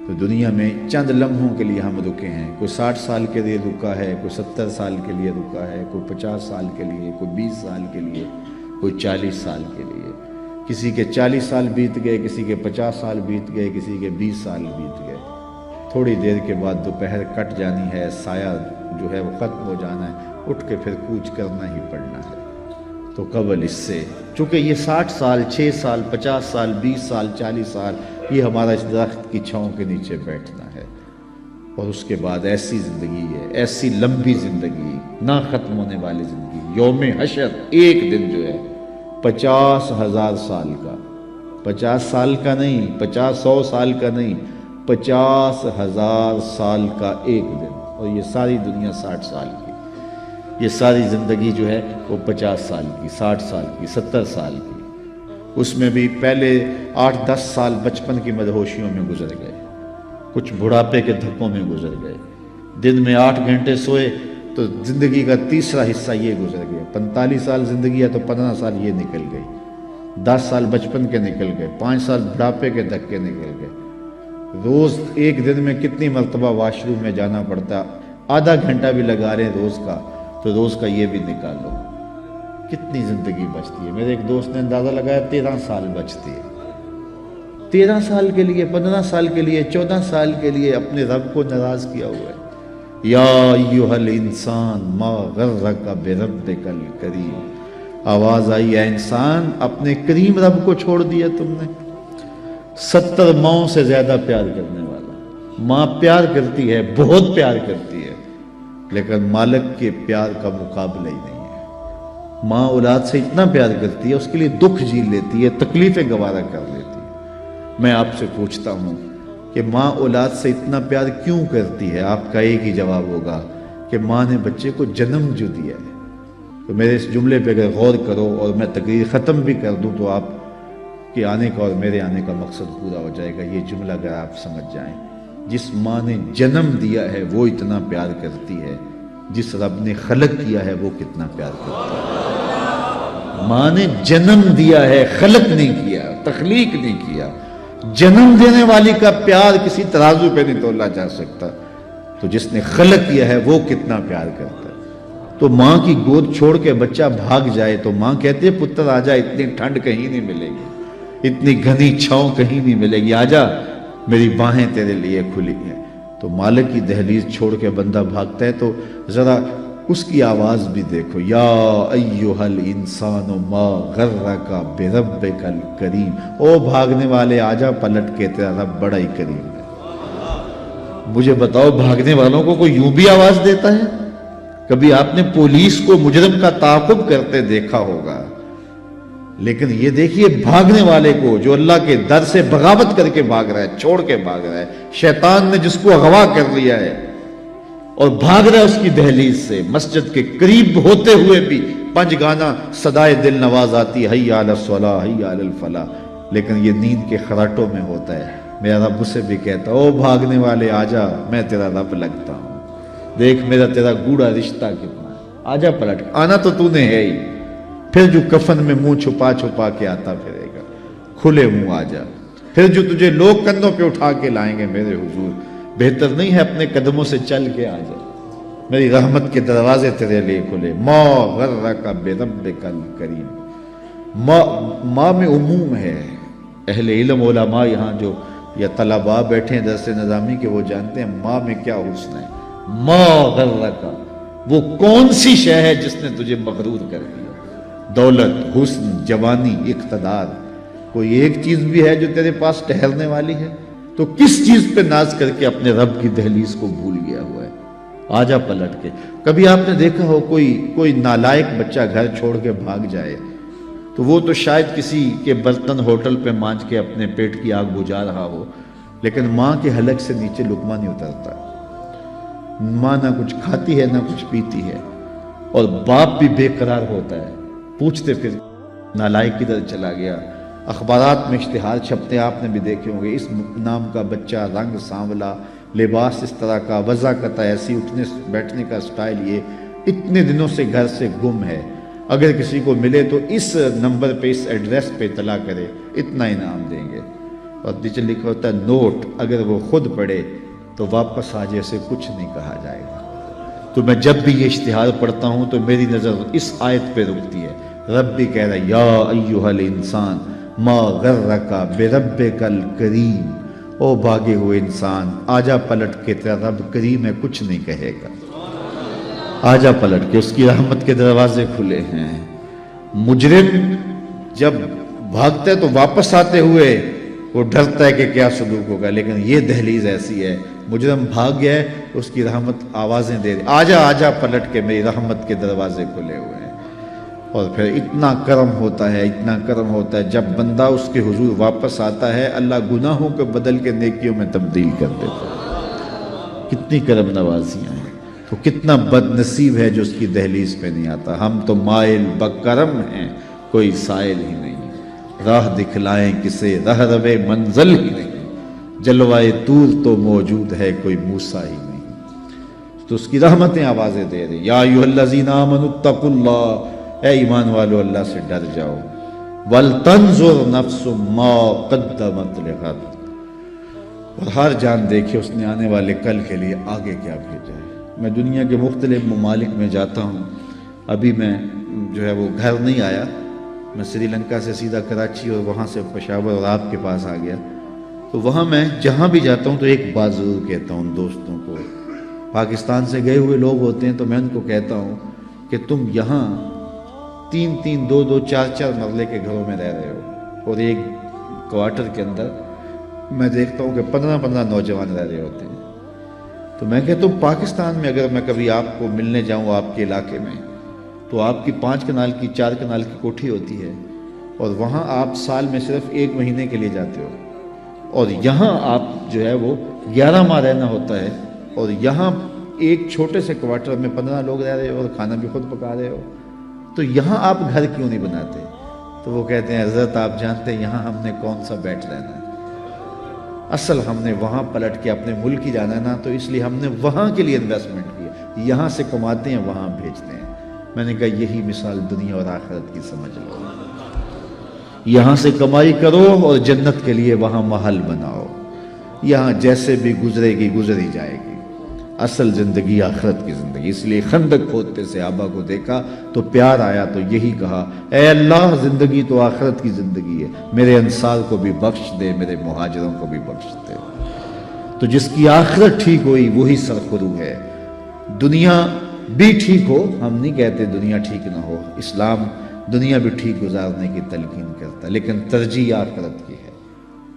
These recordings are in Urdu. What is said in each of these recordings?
تو دنیا میں چند لمحوں کے لیے ہم رکے ہیں. کوئی 60 سال کے لیے رکا ہے، کوئی 70 سال کے لیے رکا ہے، کوئی 50 سال کے لیے، کوئی 20 سال کے لیے، کوئی 40 سال کے لیے. کسی کے 40 سال بیت گئے، کسی کے 50 سال بیت گئے، کسی کے 20 سال بیت گئے. تھوڑی دیر کے بعد دوپہر کٹ جانی ہے، سایہ جو ہے وہ ختم ہو جانا ہے، اٹھ کے پھر کوچ کرنا ہی پڑنا ہے. تو قبل اس سے چونکہ یہ 60 سال، 6 سال، 50 سال، 20 سال، 40 سال، یہ ہمارا اس درخت کی چھاؤں کے نیچے بیٹھنا ہے. اور اس کے بعد ایسی زندگی ہے، ایسی لمبی زندگی، نہ ختم ہونے والی زندگی. یوم حشر ایک دن جو ہے 50,000 سال کا، 50 سال کا نہیں، 100 سال کا نہیں، 50,000 سال کا ایک دن. اور یہ ساری دنیا 60 سال کی، یہ ساری زندگی جو ہے وہ 50 سال کی، 60 سال کی، 70 سال کی. اس میں بھی پہلے 8-10 سال بچپن کی مدہوشیوں میں گزر گئے، کچھ بڑھاپے کے دھکوں میں گزر گئے. دن میں 8 گھنٹے سوئے تو زندگی کا تیسرا حصہ یہ گزر گیا. 45 سال زندگی ہے تو 15 سال یہ نکل گئی، 10 سال بچپن کے نکل گئے، 5 سال بڑھاپے کے دھکے نکل گئے. روز ایک دن میں کتنی مرتبہ واش روم میں جانا پڑتا، آدھا گھنٹہ بھی لگا رہے ہیں روز کا، تو روز کا یہ بھی نکالو، کتنی زندگی بچتی ہے. میرے ایک دوست نے اندازہ لگایا 13 سال بچتی ہے. 13 سال کے لیے، 15 سال کے لیے، 14 سال کے لیے اپنے رب کو ناراض کیا ہوا ہے. یا ایھا الانسان ما غرک بربک الکریم. آواز آئی، اے انسان اپنے کریم رب کو چھوڑ دیا تم نے. 70 ماؤں سے زیادہ پیار کرنے والا. ماں پیار کرتی ہے، بہت پیار کرتی ہے، لیکن مالک کے پیار کا مقابلہ ہی نہیں ہے. ماں اولاد سے اتنا پیار کرتی ہے، اس کے لیے دکھ جھیل لیتی ہے، تکلیفیں گوارا کر لیتی ہے. میں آپ سے پوچھتا ہوں کہ ماں اولاد سے اتنا پیار کیوں کرتی ہے؟ آپ کا ایک ہی جواب ہوگا کہ ماں نے بچے کو جنم جو دیا ہے. تو میرے اس جملے پہ اگر غور کرو اور میں تقریر ختم بھی کر دوں تو آپ کے آنے کا اور میرے آنے کا مقصد پورا ہو جائے گا. یہ جملہ اگر آپ سمجھ جائیں، جس ماں نے جنم دیا ہے وہ اتنا پیار کرتی ہے، جس رب نے خلق کیا ہے وہ کتنا پیار کرتا ہے. ماں نے جنم دیا ہے، خلق نہیں کیا، تخلیق نہیں کیا. جنم دینے والی کا پیار کسی ترازو پہ نہیں تولا جا سکتا، تو جس نے خلق کیا ہے وہ کتنا پیار کرتا ہے. تو ماں کی گود چھوڑ کے بچہ بھاگ جائے تو ماں کہتی ہے پتر آجا، اتنی ٹھنڈ کہیں نہیں ملے گی، اتنی گھنی چھاؤں کہیں نہیں ملے گی، آجا میری باہیں تیرے لیے کھلی ہیں. تو مالک کی دہلیز چھوڑ کے بندہ بھاگتا ہے تو ذرا اس کی آواز بھی دیکھو، یا ایھا الانسان ما غرک بربک الکریم. او بھاگنے والے آجا پلٹ کے، تیرا رب بڑا ہی کریم ہے. مجھے بتاؤ بھاگنے والوں کو کوئی یوں بھی آواز دیتا ہے؟ کبھی آپ نے پولیس کو مجرم کا تعاقب کرتے دیکھا ہوگا، لیکن یہ دیکھیے بھاگنے والے کو جو اللہ کے در سے بغاوت کر کے بھاگ رہا ہے، چھوڑ کے بھاگ رہا ہے. شیطان نے جس کو اغوا کر لیا ہے اور بھاگ رہا ہے اس کی دہلیز سے، مسجد کے قریب ہوتے ہوئے بھی 5 گانا صدائے دل نواز آتی ہے، حی علی الصلاۃ، حی علی الفلاح، لیکن یہ نیند کے خراٹوں میں ہوتا ہے. میرا رب اسے بھی کہتا او بھاگنے والے آجا، میں تیرا رب لگتا ہوں، دیکھ میرا تیرا گوڑا رشتہ کتنا ہے، آجا پلٹ. آنا تو نے ہے ہی، پھر جو کفن میں منہ چھپا چھپا کے آتا پھرے گا، کھلے منہ آجا. پھر جو تجھے لوگ کندھوں پہ اٹھا کے لائیں گے میرے حضور، بہتر نہیں ہے اپنے قدموں سے چل کے آ جا، میری رحمت کے دروازے تیرے لیے کھلے. ما غرک بربک الکریم. ماں میں عموم ہے. اہل علم علماء یہاں جو یا طلباء بیٹھے ہیں درس نظامی کے، وہ جانتے ہیں ماں میں کیا حسن ہے. ما غرک، وہ کون سی شے ہے جس نے تجھے مغرور کر دیا؟ دولت، حسن، جوانی، اقتدار، کوئی ایک چیز بھی ہے جو تیرے پاس ٹہرنے والی ہے؟ تو کس چیز پہ ناز کر کے اپنے رب کی دہلیز کو بھول گیا ہوا ہے؟ آجا پلٹ کے. کبھی آپ نے دیکھا ہو کوئی نالائق بچہ گھر چھوڑ کے بھاگ جائے تو وہ تو شاید کسی کے برتن ہوٹل پہ مانج کے اپنے پیٹ کی آگ بجھا رہا ہو، لیکن ماں کے حلق سے نیچے لقمہ نہیں اترتا. ماں نہ کچھ کھاتی ہے نہ کچھ پیتی ہے، اور باپ بھی بے قرار ہوتا ہے. پوچھتے پھر نالائق کدھر چلا گیا. اخبارات میں اشتہار چھپتے، آپ نے بھی دیکھے ہوں گے، اس نام کا بچہ، رنگ سانولا، لباس اس طرح کا، وضاقت ایسی، اٹھنے بیٹھنے کا سٹائل یہ، اتنے دنوں سے گھر سے گم ہے. اگر کسی کو ملے تو اس نمبر پہ، اس ایڈریس پہ اطلاع کرے، اتنا انعام دیں گے. اور نیچے لکھا ہوتا ہے نوٹ، اگر وہ خود پڑھے تو واپس آ جیسے کچھ نہیں کہا جائے گا۔ تو میں جب بھی یہ اشتہار پڑھتا ہوں تو میری نظر اس آیت پہ رکتی ہے۔ رب بھی کہہ رہا ہے یا ایھا الانسان ما غرک بربک الکریم، او بھاگے ہوئے انسان آجا پلٹ کے تیرا رب کریم ہے، کچھ نہیں کہے گا۔ آجا پلٹ کے، اس کی رحمت کے دروازے کھلے ہیں۔ مجرم جب بھاگتا ہے تو واپس آتے ہوئے وہ ڈرتا ہے کہ کیا سلوک ہوگا، لیکن یہ دہلیز ایسی ہے، مجرم بھاگ گیا ہے، اس کی رحمت آوازیں دے رہی، آجا آجا پلٹ کے، میری رحمت کے دروازے کھلے ہوئے ہیں۔ اور پھر اتنا کرم ہوتا ہے، اتنا کرم ہوتا ہے، جب بندہ اس کے حضور واپس آتا ہے اللہ گناہوں کو بدل کے نیکیوں میں تبدیل کر دیتا ہے۔ کتنی کرم نوازیاں ہیں، تو کتنا بد نصیب ہے جو اس کی دہلیز پہ نہیں آتا۔ ہم تو مائل بکرم ہیں، کوئی سائل ہی نہیں، راہ دکھلائیں کسے رہ روے منزل ہی نہیں، جلوائے طور تو موجود ہے کوئی موسیٰ ہی نہیں۔ تو اس کی رحمتیں آوازیں دے رہی، یا ایھا الذین آمنوا اتقوا اللہ، اے ایمان والو اللہ سے ڈر جاؤ، وَلْتَنْظُرْ نَفْسٌ مَا قَدَّمَتْ لِغَدٍ، اور ہر جان دیکھے اس نے آنے والے کل کے لیے آگے کیا بھیجا ہے۔ میں دنیا کے مختلف ممالک میں جاتا ہوں، ابھی میں جو ہے وہ گھر نہیں آیا، میں سری لنکا سے سیدھا کراچی اور وہاں سے پشاور اور آپ کے پاس آ گیا، تو وہاں میں جہاں بھی جاتا ہوں تو ایک بات ضرور کہتا ہوں دوستوں کو، پاکستان سے گئے ہوئے لوگ ہوتے ہیں تو میں ان کو کہتا ہوں کہ تم یہاں 3-3 2-2 4-4 مرلے کے گھروں میں رہ رہے ہو، اور ایک کوارٹر کے اندر میں دیکھتا ہوں کہ 15-15 نوجوان رہ رہے ہوتے ہیں۔ تو میں کہتا ہوں پاکستان میں اگر میں کبھی آپ کو ملنے جاؤں آپ کے علاقے میں تو آپ کی 5 کنال کی 4 کنال کی کوٹھی ہوتی ہے، اور وہاں آپ سال میں صرف 1 مہینے کے لیے جاتے ہو، اور یہاں آپ جو ہے وہ 11 ماہ رہنا ہوتا ہے، اور یہاں ایک چھوٹے سے کوارٹر میں 15 لوگ رہ رہے ہو اور کھانا بھی خود پکا رہے ہو، تو یہاں آپ گھر کیوں نہیں بناتے؟ تو وہ کہتے ہیں حضرت آپ جانتے ہیں یہاں ہم نے کون سا بیٹھ رہنا ہے، اصل ہم نے وہاں پلٹ کے اپنے ملک ہی جانا ہے نا، تو اس لیے ہم نے وہاں کے لیے انویسٹمنٹ کیا، یہاں سے کماتے ہیں وہاں بھیجتے ہیں۔ میں نے کہا یہی مثال دنیا اور آخرت کی سمجھ لو، یہاں سے کمائی کرو اور جنت کے لیے وہاں محل بناؤ، یہاں جیسے بھی گزرے گی گزری جائے گی، اصل زندگی آخرت کی زندگی۔ اس لیے خندق کھودتے صحابہ کو دیکھا تو پیار آیا تو یہی کہا، اے اللہ زندگی تو آخرت کی زندگی ہے، میرے انصار کو بھی بخش دے، میرے مہاجروں کو بھی بخش دے۔ تو جس کی آخرت ٹھیک ہوئی وہی سرخرو ہے۔ دنیا بھی ٹھیک ہو، ہم نہیں کہتے دنیا ٹھیک نہ ہو، اسلام دنیا بھی ٹھیک گزارنے کی تلقین کرتا ہے، لیکن ترجیح آخرت کی ہے۔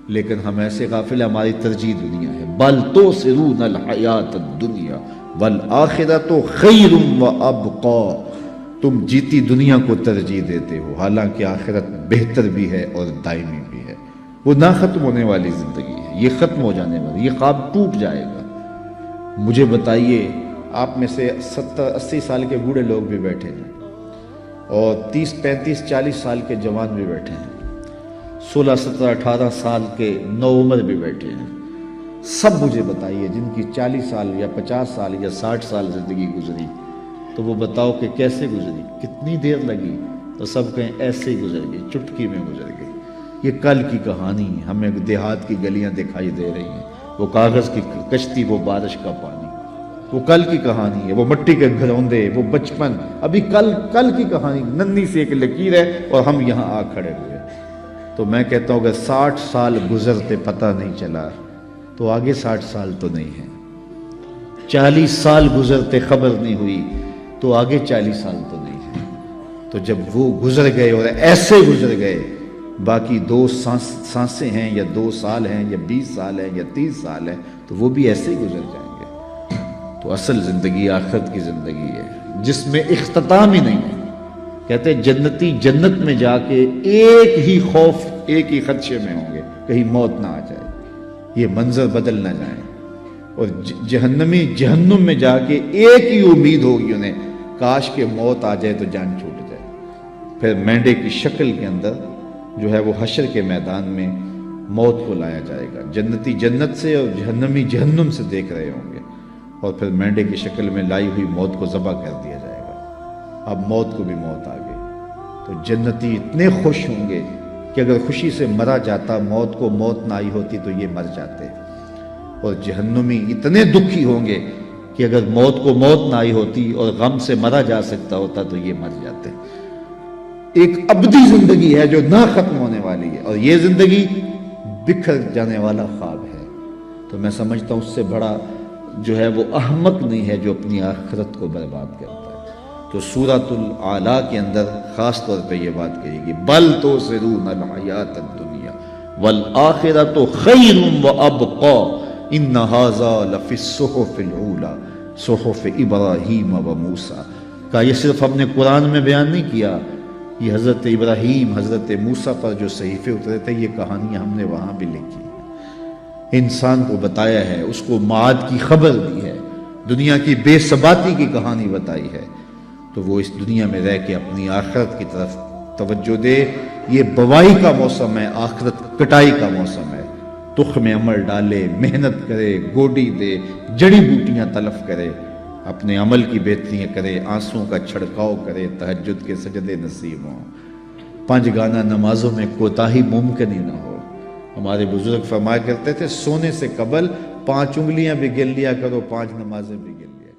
لیکن ہم ایسے غافل ہیں، ہماری ترجیح دنیا ہے۔ بل تؤثرون الحیات الدنیا والآخرۃ خیر وابقی، تم جیتی دنیا کو ترجیح دیتے ہو، حالانکہ آخرت بہتر بھی ہے اور دائمی بھی ہے۔ وہ نہ ختم ہونے والی زندگی ہے، یہ ختم ہو جانے والی، یہ خواب ٹوٹ جائے گا۔ مجھے بتائیے، آپ میں سے 70-80 سال کے بوڑھے لوگ بھی بیٹھے ہیں، اور 30-35-40 سال کے جوان بھی بیٹھے ہیں، 16-17-18 سال کے نوعمر بھی بیٹھے ہیں۔ سب مجھے بتائیے جن کی 40 سال یا 50 سال یا 60 سال زندگی گزری، تو وہ بتاؤ کہ کیسے گزری، کتنی دیر لگی؟ تو سب کہیں ایسے ہی گزر گئی، چٹکی میں گزر گئی۔ یہ کل کی کہانی ہے، ہمیں دیہات کی گلیاں دکھائی دے رہی ہیں، وہ کاغذ کی کشتی، وہ بارش کا پانی، وہ کل کی کہانی ہے، وہ مٹی کے گھروندے، وہ بچپن، ابھی کل کی کہانی، ننھی سی ایک لکیر ہے اور ہم یہاں آ کھڑے ہوئے۔ تو میں کہتا ہوں کہ 60 سال گزرتے پتہ نہیں چلا تو آگے 60 سال تو نہیں ہے، 40 سال گزرتے خبر نہیں ہوئی تو آگے 40 سال تو نہیں ہے۔ تو جب وہ گزر گئے اور ایسے گزر گئے، باقی 2 سانسیں ہیں یا 2 سال ہیں یا 20 سال ہیں یا 30 سال ہیں، تو وہ بھی ایسے ہی گزر جائیں گے۔ تو اصل زندگی آخرت کی زندگی ہے، جس میں اختتام ہی نہیں ہے۔ کہتے ہیں جنتی جنت میں جا کے ایک ہی خوف، ایک ہی خدشے میں ہوں گے، کہیں موت نہ آ جائے، یہ منظر بدل نہ جائیں، اور جہنمی جہنم میں جا کے ایک ہی امید ہوگی انہیں، کاش کہ موت آ جائے تو جان چھوٹ جائے۔ پھر مینڈے کی شکل کے اندر جو ہے وہ حشر کے میدان میں موت کو لایا جائے گا، جنتی جنت سے اور جہنمی جہنم سے دیکھ رہے ہوں گے، اور پھر مینڈے کی شکل میں لائی ہوئی موت کو ذبح کر دیا جائے گا۔ اب موت کو بھی موت آ گئی، تو جنتی اتنے خوش ہوں گے کہ اگر خوشی سے مرا جاتا، موت کو موت نہ آئی ہوتی تو یہ مر جاتے، اور جہنمی اتنے دکھی ہوں گے کہ اگر موت کو موت نہ آئی ہوتی اور غم سے مرا جا سکتا ہوتا تو یہ مر جاتے۔ ایک ابدی زندگی ہے جو نہ ختم ہونے والی ہے، اور یہ زندگی بکھر جانے والا خواب ہے۔ تو میں سمجھتا ہوں اس سے بڑا جو ہے وہ احمق نہیں ہے جو اپنی آخرت کو برباد کرتا ہے۔ تو سورۃ الاعلیٰ کے اندر خاص طور پہ یہ بات کہی گی، بل تؤثرون الحیاۃ الدنیا والآخرۃ خیر وابقی ان ھذا لفی الصحف الاولی صحف ابراہیم وموسیٰ۔ کہا یہ صرف ہم نے قرآن میں بیان نہیں کیا، یہ حضرت ابراہیم، حضرت موسیٰ پر جو صحیفے اترے تھے، یہ کہانیاں ہم نے وہاں بھی لکھی ہیں، انسان کو بتایا ہے، اس کو معاد کی خبر دی ہے، دنیا کی بے ثباتی کی کہانی بتائی ہے، تو وہ اس دنیا میں رہ کے اپنی آخرت کی طرف توجہ دے۔ یہ بوائی کا موسم ہے، آخرت کٹائی کا موسم ہے، تخم عمل ڈالے، محنت کرے، گوڈی دے، جڑی بوٹیاں تلف کرے، اپنے عمل کی بہتریاں کرے، آنسوں کا چھڑکاؤ کرے، تہجد کے سجدے نصیب ہوں، 5 گانا نمازوں میں کوتاہی ممکن ہی نہ ہو۔ ہمارے بزرگ فرمایا کرتے تھے، سونے سے قبل 5 انگلیاں بھی گن لیا کرو، 5 نمازیں بھی